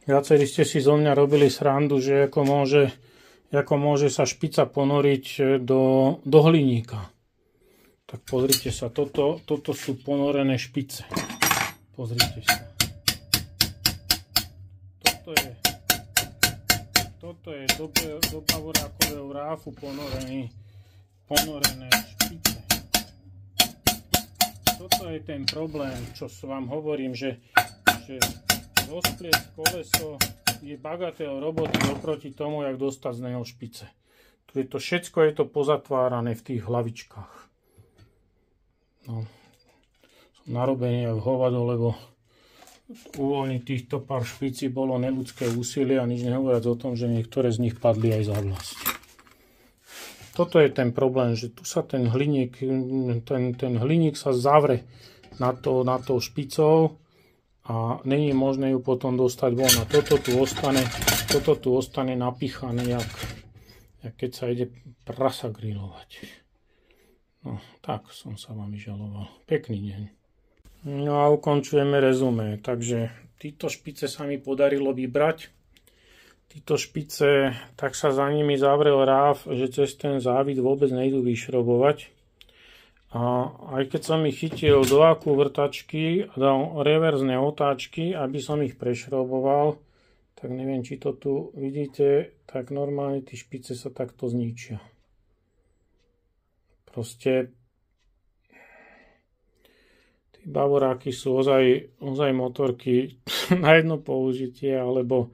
Viacerí ste si zo mňa robili srandu, že ako môže sa špica ponoriť do hliníka. Tak pozrite sa, toto sú ponorené špice. Pozrite sa. Toto je do bavorákového ráfu ponorené špice. Toto je ten problém, čo vám hovorím, že rozpliesť koleso je bagateľ roboty oproti tomu, jak dostať z neho špice. Tu je to všetko pozatvárané v tých hlavičkách. No, som narobený jak hovado, lebo uvoľniť týchto pár špicí bolo neľudské úsilie a nič nehovoriac o tom, že niektoré z nich padli aj za vlast. Toto je ten problém, že tu sa ten hliník sa zavre nad tou špicou a není možné ju potom dostať von. A toto tu ostane napichané, jak keď sa ide prasa grilovať. No, tak som sa vám vyžaloval. Pekný deň. No a ukončujeme rezumé. Takže títo špice sa mi podarilo vybrať. Títo špice, tak sa za nimi zavrel ráv, že cez ten závit vôbec nejdu vyšrobovať. A aj keď som ich chytil do akú vrtačky a dal reverzné otáčky, aby som ich prešroboval, tak neviem, či to tu vidíte, tak normálne tie špice sa takto zničia. Proste tí bavoráky sú ozaj motorky na jedno použitie, alebo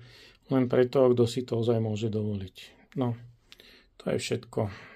len preto, kto si to ozaj môže dovoliť. No, to je všetko.